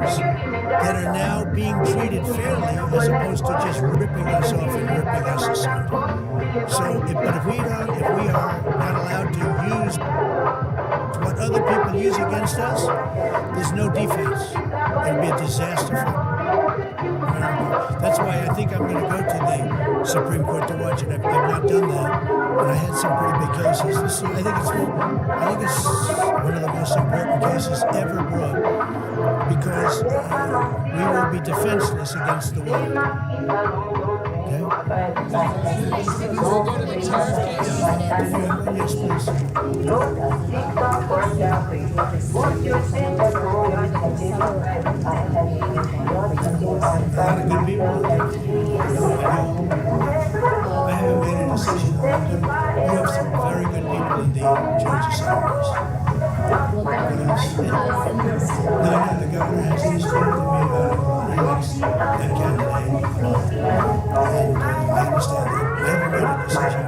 citizens that are now being treated fairly as opposed to just ripping us off and ripping us asunder. But if we are not allowed to use what other people use against us, there's no defense. It'll be a disaster for America. That's why I think I'm going to go to the Supreme Court to watch it. I've not done that, and I had some pretty big cases. I think it's one of the most important cases ever brought because we will be defenseless against the world. Okay? We'll go to the tariff case. Yes, please. A lot of good people. I haven't made a decision. You have some very good people in the Georgia Senators. No, the governor has he's talking to me about he likes that candidate. And I understand that. I haven't made a decision.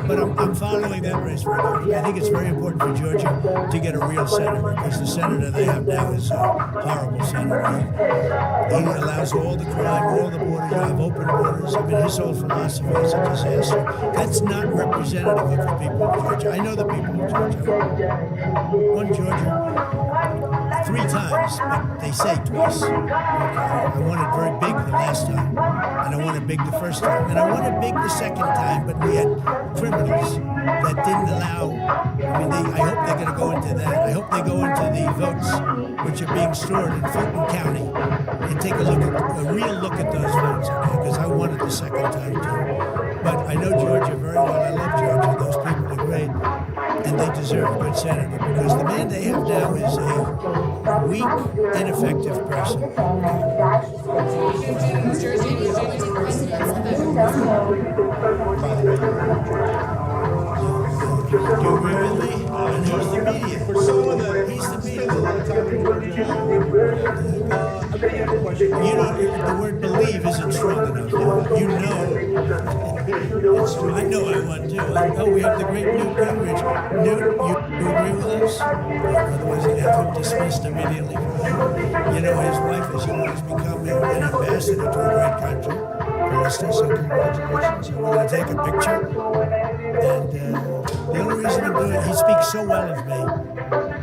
But I'm following that race for Georgia. I think it's very important for Georgia to get a real senator because the senator they have now is a horrible senator. He allows all the crime, all the borders, you have open borders. I mean, his whole philosophy is a disaster. That's not representative of the people of Georgia. I know the people of Georgia. Won Georgia 3 times, but they say twice. Okay. I won it very big the last time, and I won it big the first time, and I won it big the second time, but we had criminals that didn't allow, I hope they're going to go into that. I hope they go into the votes which are being stored in Fulton County and take a real look at those votes, okay, because I won it the second time too. But I know Georgia very well. I love Georgia. Those people are great. And they deserve a good senator because the man they have now is a weak, ineffective person. New Jersey was elected president for that. Do you agree with me? And who's the media? For someone that He's the media. spends a lot of time in Georgia, You know, the word believe isn't strong enough. You know. It's true. I know I won too. Oh, we have the great Newt Gingrich. Newt, you agree with us? Otherwise, they'd have him dismissed immediately. You know, his wife, as you know, has become an ambassador to a great country. Krista, so congratulations. And we're going to take a picture. And the only reason I'm doing it, he speaks so well of me.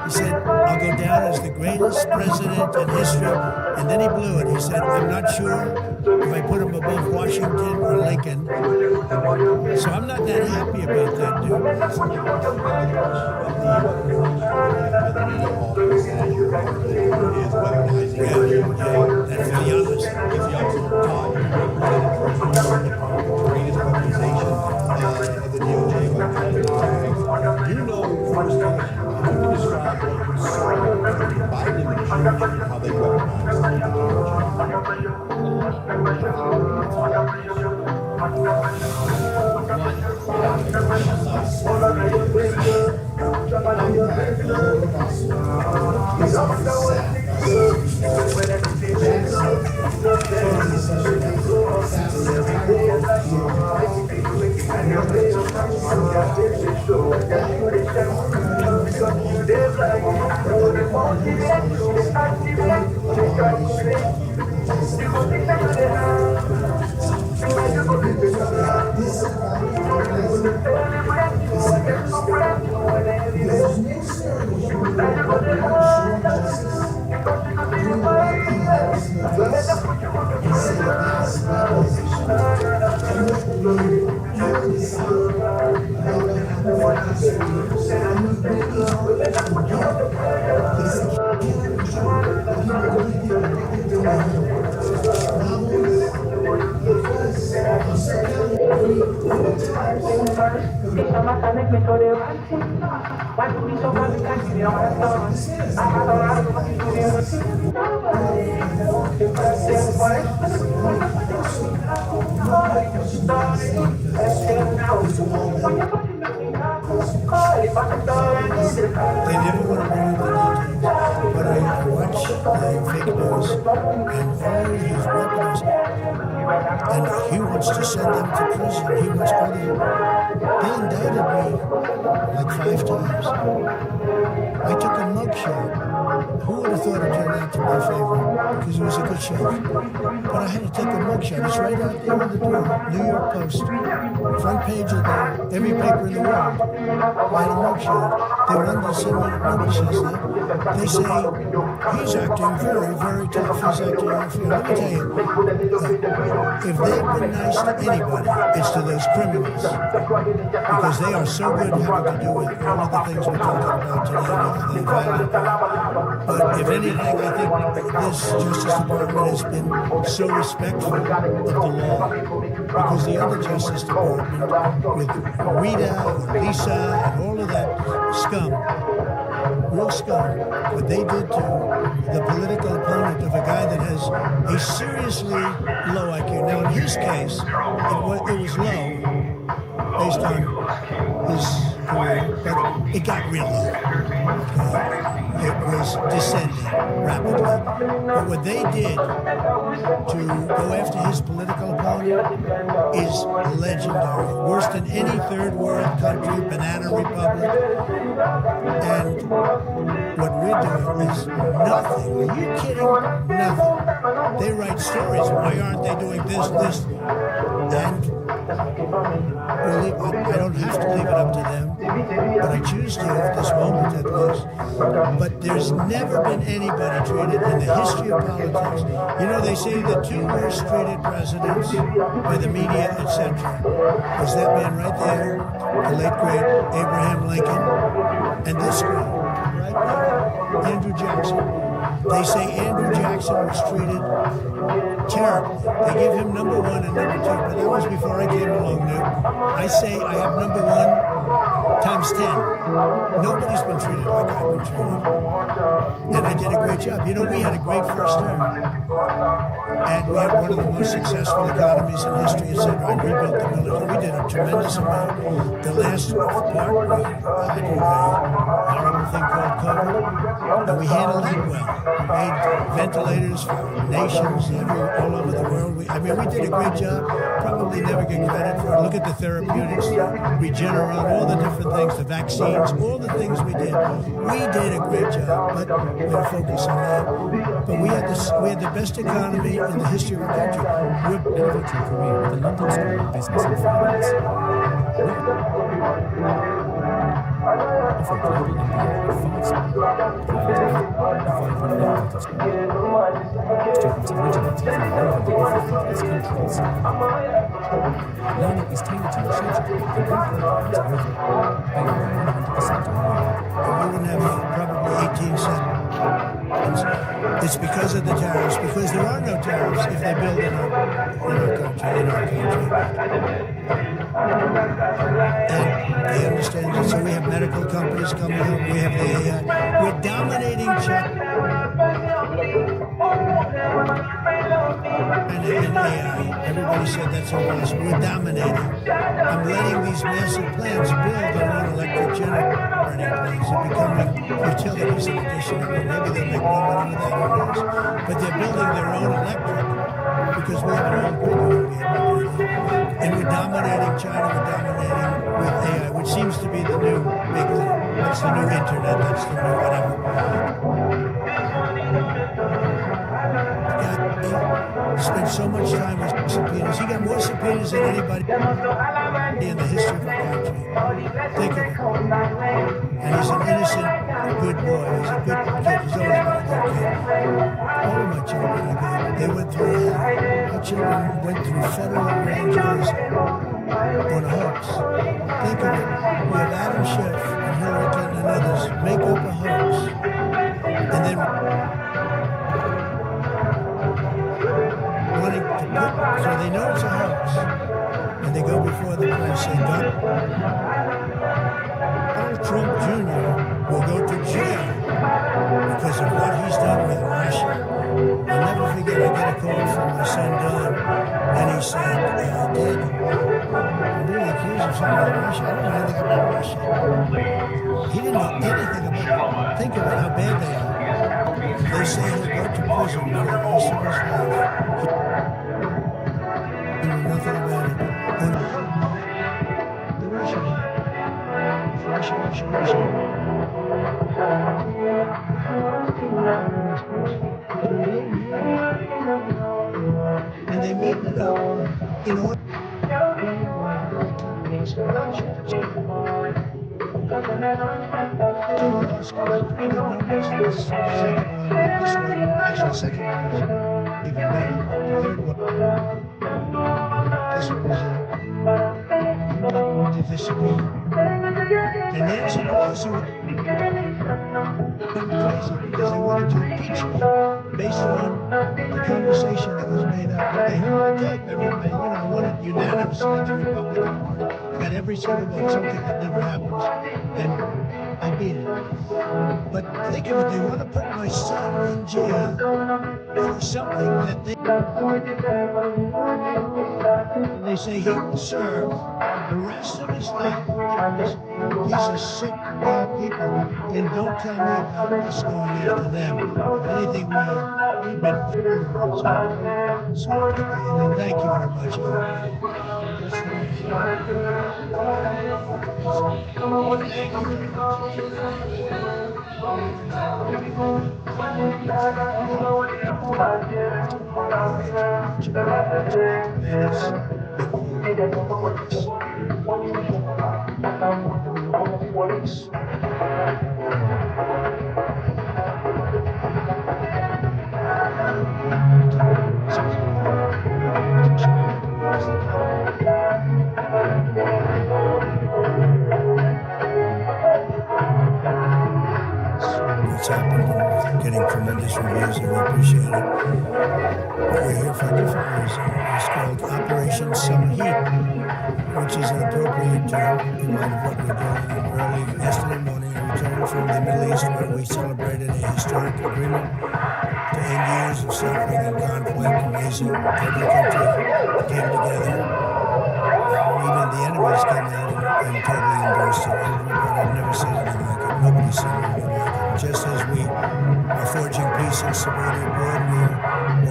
He said, I'll go down as the greatest president in history. And then he blew it. He said, I'm not sure if I put him above Washington or Lincoln. So I'm not that happy about that, dude. That's the honest. greatest organization of the DOJ. You know, first thing, if you can describe what you saw in the Biden administration and how they weaponized They never want to bring up the details, but I watch the fake news and all these weapons, and he wants to send them to prison. He wants all the. They indicted me like 5 times. I took a mugshot. Who would have thought it turned out to my favor? Because it was a good shave. But I had to take a mugshot. It's right out there in the door. New York Post, front page of every paper in the world. I had a mugshot. They were underestimated. Nobody says that. They say he's acting very, very tough. He's acting unfair. Let me tell you, if they've been nice to anybody, it's to those criminals, because they are so good having to do with all of the things we're talking about today with the violent crime. But if anything, I think this Justice Department has been so respectful of the law, because the other Justice Department, with Rita and Lisa and all of that scum, real scum, what they did to the political opponent of a guy that has a seriously low IQ. Now, in his case, it was low based on his career, but it got real low. It was descending rapidly. But what they did to go after his political opponent is legendary. Worse than any third world country, banana republic. And what we're doing is nothing. Are you kidding? Nothing. They write stories. Why aren't they doing this? And I don't have to leave it up to them, but I choose to at this moment at least. But there's never been anybody treated in the history of politics. You know, they say the two worst treated presidents by the media, etc. was that man right there, the late great Abraham Lincoln, and this guy right there, Andrew Jackson. They say Andrew Jackson was treated terribly. They give him number one and number two, but that was before I came along, Nick. I say I have number one times 10. Nobody's been treated like I've been treated. And I did a great job. You know, we had a great first term. And we had one of the most successful economies in history, etc. I rebuilt the military. We did a tremendous amount. The last part, we had a horrible thing called COVID, and we handled it well. We made ventilators for nations all over the world. We did a great job. Probably never get credit for it. Look at the therapeutics, Regeneron, all the different things, the vaccines, all the things we did. We did a great job, but we'll focus on that. But we had the best economy in the history of our country. We're elevating your career with the London School of Business and Finance. Offer a global MBA with 5 schools, students originating from 150 countries. Learning is tailored to your schedule and all programs are available 100% online. We wouldn't have probably 18 seconds. It's because of the tariffs, because there are no tariffs if they build in our country. And they understand that. So we have medical companies coming up. We have the AI. We're dominating China. And AI. Everybody said that's impossible. We're dominating. I'm letting these massive plants build their own electric generating plants. They're becoming utilities in addition to maybe they'll make more money with that, who knows. But they're building their own electric because we have an own grid to be able to do that. And we're dominating China, we're dominating with AI, which seems to be the new big thing. That's the new internet, that's the new whatever. He spent so much time with subpoenas. He got more subpoenas than anybody in the history of our country. Think of it. And he's an innocent, good boy. He's a good kid. He's always been a good kid. All of my children are good. They went through hell. Our children went through federal grand juries on a hoax. Think of it. We have Adam Schiff and Hillary Clinton and others make up a hoax. And then wanting to put, so they know it's a hoax. And they go before the press and Donald Trump Jr. will go to jail because of what he's done with Russia. I'll never forget, I get a call from my son Don, and he said, Dad, I'm being accused of something about Russia. I don't know anything about Russia. He didn't know anything about it. Think of it, how bad they are. They say he'll go to prison for the rest of his life. He knew nothing about it. The Russian. Russia. in order second one was even better. The third one, this one was disagree. And Nancy Pelosi went crazy because they wanted to impeach me based on the conversation that was made up. But they gave everybody, I wanted unanimously the Republican Party. Got every single vote, something that never happens. And I beat it. But think of it, they want to put my son in jail for something that they say he will serve the rest of his life. These are sick, bad people, and don't tell me about us going after them. If anything, we've been very so and thank you very much. What's happened and getting tremendous reviews, and we appreciate it. But we're here for a different reason. It's called Operation Summer Heat, which is an appropriate term in light of what we're doing. Early yesterday morning, I returned from the Middle East, where we celebrated a historic agreement to end years of suffering and conflict. Amazing. Every country came together. Even the enemies came out and totally endorsed it. I've never seen anything like it. Nobody's seen anything like it. Just as we are forging peace and stability abroad, we are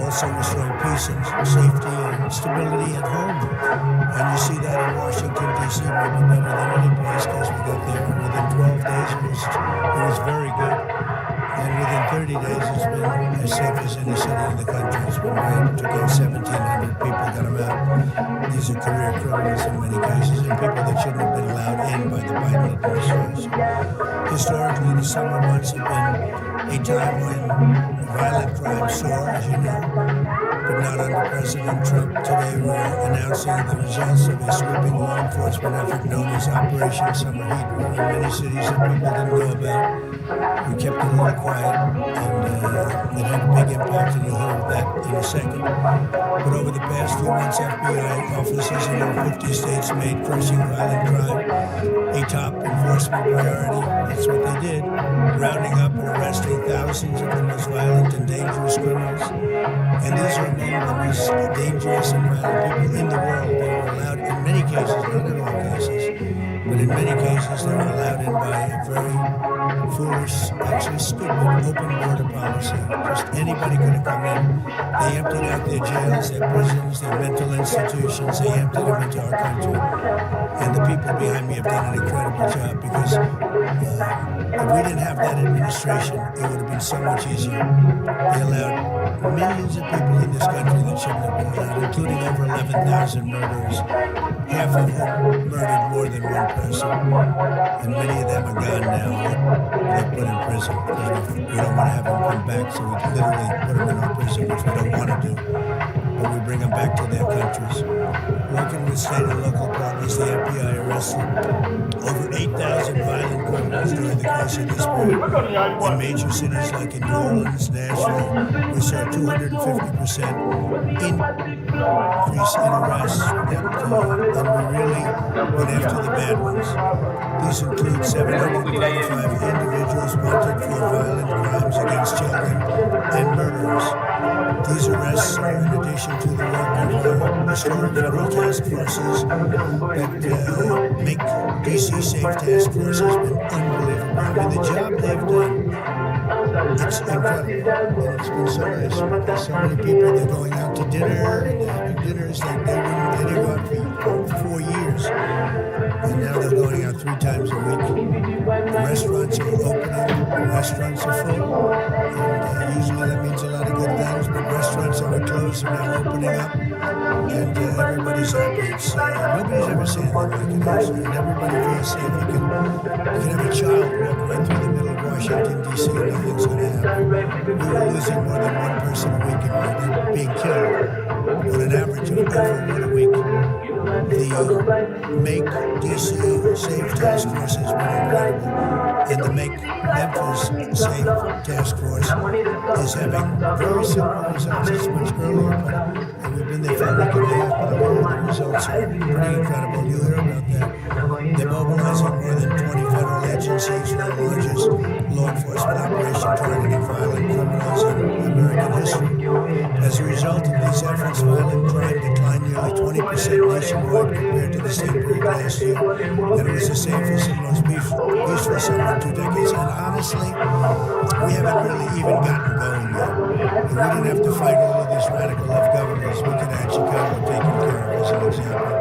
also restoring peace and safety and stability at home. And you see that in Washington, D.C., maybe better than any place because we got there. And within 12 days, it was very good. And within 30 days, it's been as safe as any city in the country. It's been great. Took in 1,700 people, got them out. These are career criminals in many cases, and people that shouldn't have been allowed in by the Biden administration. Historically, the summer months have been a time when violent crime soar, as you know, but not under President Trump. Today, we're announcing the results of a sweeping law enforcement effort known as Operation Summer Heat. We're in many cities that people didn't know about. We kept it a little quiet, and it had a big impact, and you'll hear of that in a second. But over the past few months, FBI officers in over 50 states made crushing violent crime a top enforcement priority. That's what they did, rounding up and arresting thousands of the most violent and dangerous criminals. And these are among the most dangerous and violent people in the world. They were allowed, in many cases, not in all cases, but in many cases, they were allowed in by a very foolish, actually stupid, open border policy. Just anybody could have come in. They emptied out their jails, their prisons, their mental institutions. They emptied them into our country. And the people behind me have done an incredible job because if we didn't have that administration, it would have been so much easier. They allowed millions of people in this country that shouldn't have been allowed, including over 11,000 murderers, half of whom murdered more than one person. And many of them are gone now. They're put in prison because we don't want to have them come back, so we literally put them in our prison, which we don't want to do. But we bring them back to their countries. Working with state and local partners, the FBI arrested over 8,000 violent criminals during the course of this period. In major cities like in New Orleans, Nashville, we saw 250% increase in arrests, and we really went after the bad ones. These include 725 individuals wanted for violent crimes against children and murderers. These arrests are in addition to the work of our historic federal task forces that make D.C. safe task force has been unbelievable. I mean, the job they've done, it's incredible. And it's been so nice because so many people, they're going out to dinner and they're having dinners like they didn't go out for 4 years. And now they're going out 3 times a week. The restaurants are opening, the restaurants are full. And usually that means a lot of good things, but restaurants are were closed are now opening up, and everybody's happy. Nobody's ever seen anything like it, actually, and everybody feels safe. You can have a child walk right through the middle of Washington, D.C., and nothing's going to happen. We were losing more than one person a week, and they're being killed on an average of over one a week. The Make D.C. Safe Task Force has been incredible, and the Make Memphis Safe Task Force is having very similar results. It's much earlier, but we've been there for a week and a half, but all the results are pretty incredible. You'll hear about that. They're mobilizing more than 20 federal agencies for the largest law enforcement operation targeting violent criminals in American history. As a result of these efforts, violent crime declined nearly 20% nationwide compared to the same period last year, and it was the safest and most peaceful summer in 2 decades. And honestly, we haven't really even gotten going yet. If we didn't have to fight all of these radical left governors, we could have had Chicago taken care of, as an example.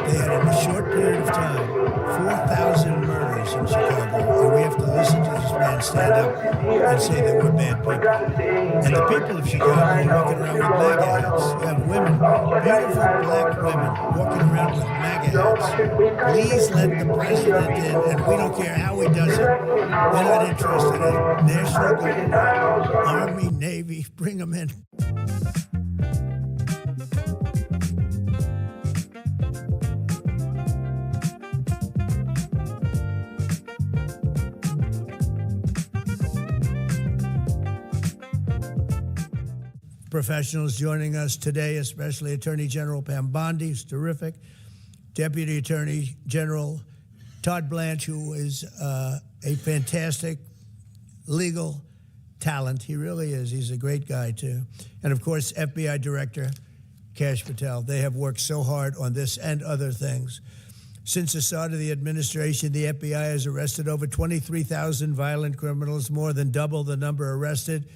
They had, in a short period of time, 4,000 murders in Chicago, and we have to listen to this man stand up and say that we're bad people. And the people of Chicago are walking around with MAGA hats. You have women, beautiful black women, walking around with MAGA hats. Please let the president in, and we don't care how he does it. We're not interested in National Guard, Army, Navy, bring them in. Professionals joining us today, especially Attorney General Pam Bondi, who's terrific, Deputy Attorney General Todd Blanche, who is a fantastic legal talent. He really is. He's a great guy, too. And, of course, FBI Director Kash Patel. They have worked so hard on this and other things. Since the start of the administration, the FBI has arrested over 23,000 violent criminals, more than double the number arrested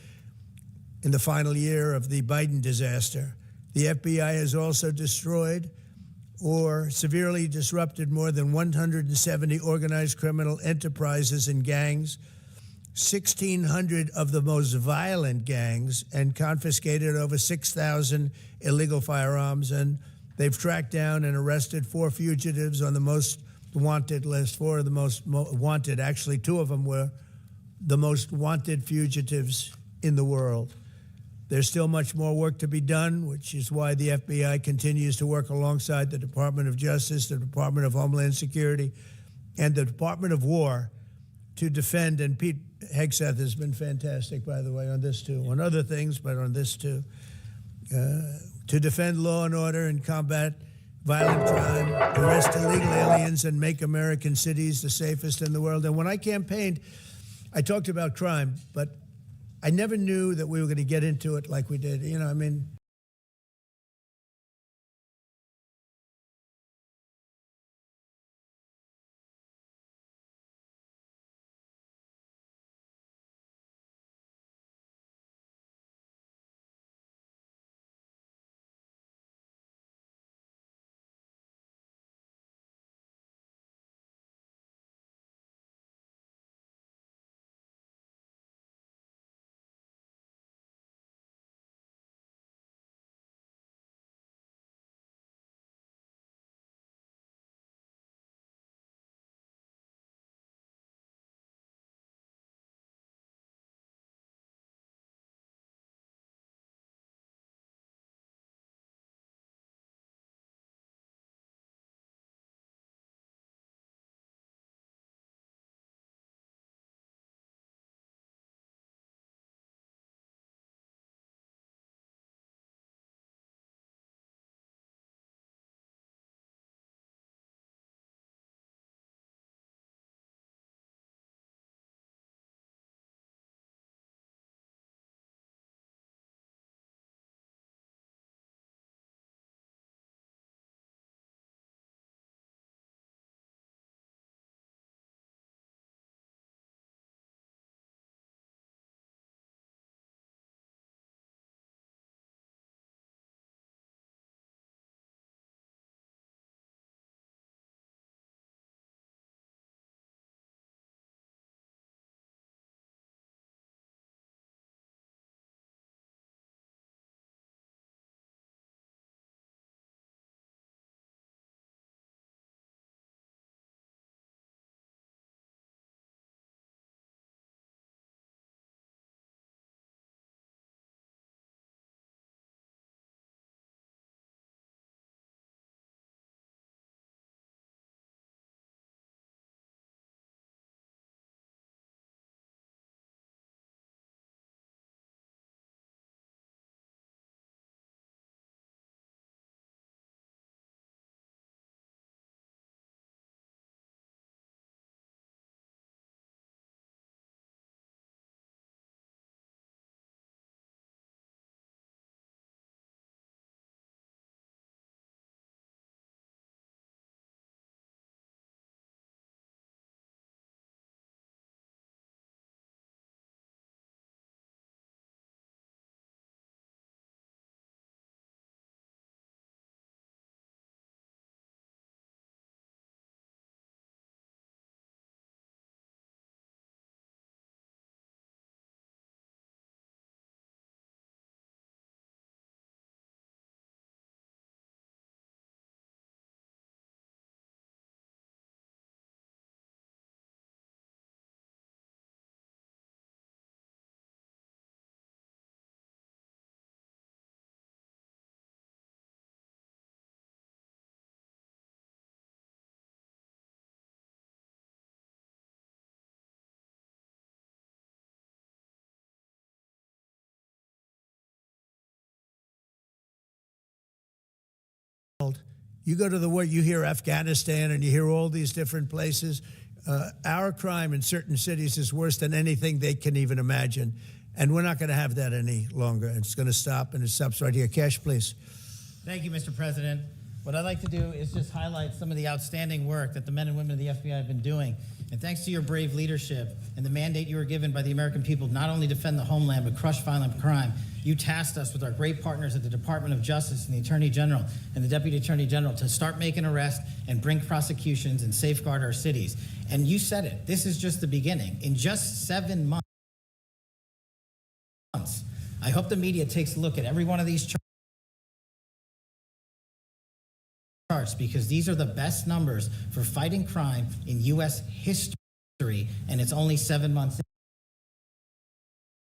in the final year of the Biden disaster. The FBI has also destroyed or severely disrupted more than 170 organized criminal enterprises and gangs, 1,600 of the most violent gangs, and confiscated over 6,000 illegal firearms. And they've tracked down and arrested 4 fugitives on the most wanted list, 4 of the most wanted. Actually, 2 of them were the most wanted fugitives in the world. There's still much more work to be done, which is why the FBI continues to work alongside the Department of Justice, the Department of Homeland Security, and the Department of War to defend. And Pete Hegseth has been fantastic, by the way, on this too, on other things, but on this too, to defend law and order and combat violent crime, arrest illegal aliens, and make American cities the safest in the world. And when I campaigned, I talked about crime, but I never knew that we were going to get into it like we did. You know, I mean, You go to the war, you hear Afghanistan and you hear all these different places. Our crime in certain cities is worse than anything they can even imagine. And we're not going to have that any longer. It's going to stop, and it stops right here. Cash, please. Thank you, Mr. President. What I'd like to do is just highlight some of the outstanding work that the men and women of the FBI have been doing. And thanks to your brave leadership and the mandate you were given by the American people, not only defend the homeland, but crush violent crime, you tasked us with our great partners at the Department of Justice and the Attorney General and the Deputy Attorney General to start making arrests and bring prosecutions and safeguard our cities. And you said it, this is just the beginning. In just 7 months, I hope the media takes a look at every one of these charts, because these are the best numbers for fighting crime in U.S. history, and it's only 7 months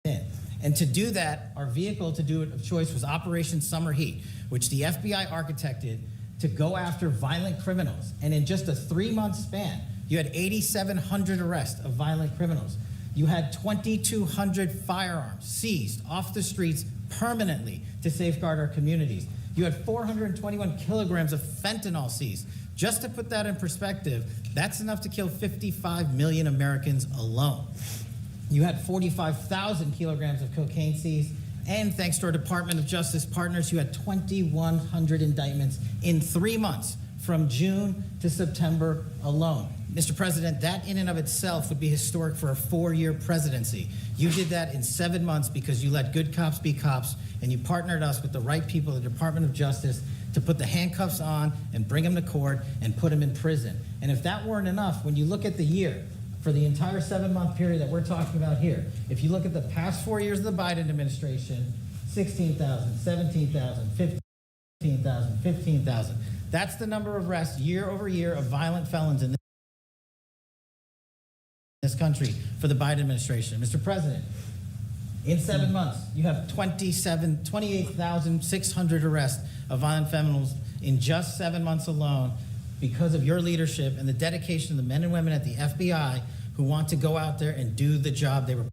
in. And to do that, our vehicle to do it of choice was Operation Summer Heat, which the FBI architected to go after violent criminals. And in just a 3-month span, you had 8,700 arrests of violent criminals. You had 2,200 firearms seized off the streets permanently to safeguard our communities. You had 421 kilograms of fentanyl seized. Just to put that in perspective, that's enough to kill 55 million Americans alone. You had 45,000 kilograms of cocaine seized, and thanks to our Department of Justice partners, you had 2,100 indictments in 3 months, from June to September alone. Mr. President, that in and of itself would be historic for a 4-year presidency. You did that in 7 months because you let good cops be cops, and you partnered us with the right people at the Department of Justice to put the handcuffs on and bring them to court and put them in prison. And if that weren't enough, when you look at the year, for the entire 7-month period that we're talking about here, if you look at the past 4 years of the Biden administration, 16,000, 17,000, 15,000, 15,000. That's the number of arrests year over year of violent felons in this country for the Biden administration. Mr. President, in 7 months, you have 28,600 arrests of violent felons in just 7 months alone, because of your leadership and the dedication of the men and women at the FBI who want to go out there and do the job they were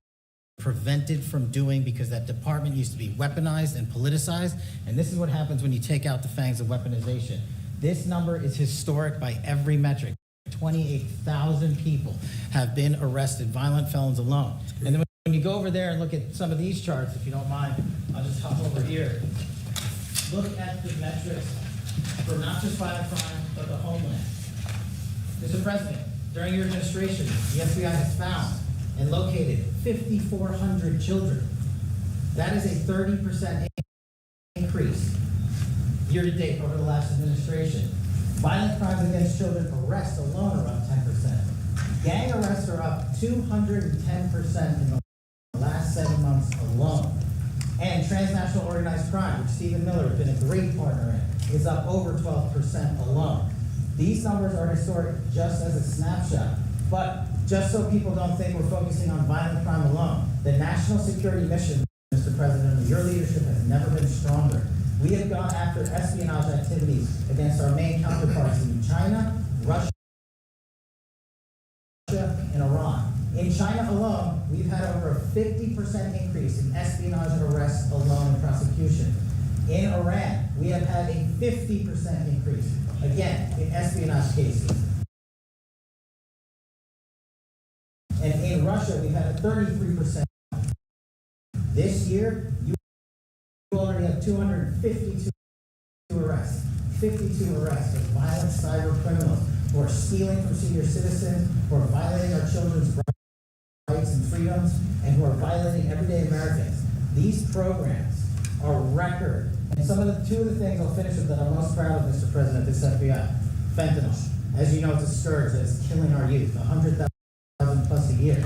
prevented from doing, because that department used to be weaponized and politicized. And this is what happens when you take out the fangs of weaponization. This number is historic by every metric. 28,000 people have been arrested, violent felons alone. And then when you go over there and look at some of these charts, if you don't mind, I'll just hop over here. Look at the metrics for not just violent crime, but the homeland. Mr. President, during your administration, the FBI has found and located 5,400 children. That is a 30% increase year to date over the last administration. Violent crimes against children arrests alone are up 10%. Gang arrests are up 210% in the last 7 months alone. And transnational organized crime, which Stephen Miller has been a great partner in, is up over 12% alone. These numbers are historic just as a snapshot. But just so people don't think we're focusing on violent crime alone, the national security mission, Mr. President, under your leadership has never been stronger. We have gone after espionage activities against our main counterparts in China, Russia, and Iran. In China alone, we've had over a 50% increase in espionage arrests alone in prosecution. In Iran, we have had a 50% increase, again, in espionage cases. And in Russia, we've had a 33%. This year, you already have 252 arrests. 52 arrests of violent cyber criminals who are stealing from senior citizens, who are violating our children's rights and freedoms, and who are violating everyday Americans. These programs are record. And two of the things I'll finish with that I'm most proud of, Mr. President, this FBI. Fentanyl. As you know, it's a scourge that is killing our youth, 100,000 plus a year.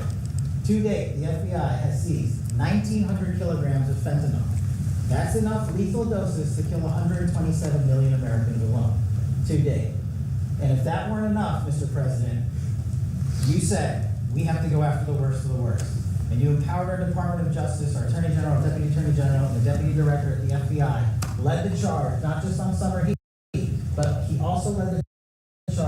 To date, the FBI has seized 1,900 kilograms of fentanyl. That's enough lethal doses to kill 127 million Americans alone, to date. And if that weren't enough, Mr. President, you said we have to go after the worst of the worst. And you empowered our Department of Justice, our Attorney General, Deputy Attorney General, and the Deputy Director at the FBI, led the charge, not just on summer heat,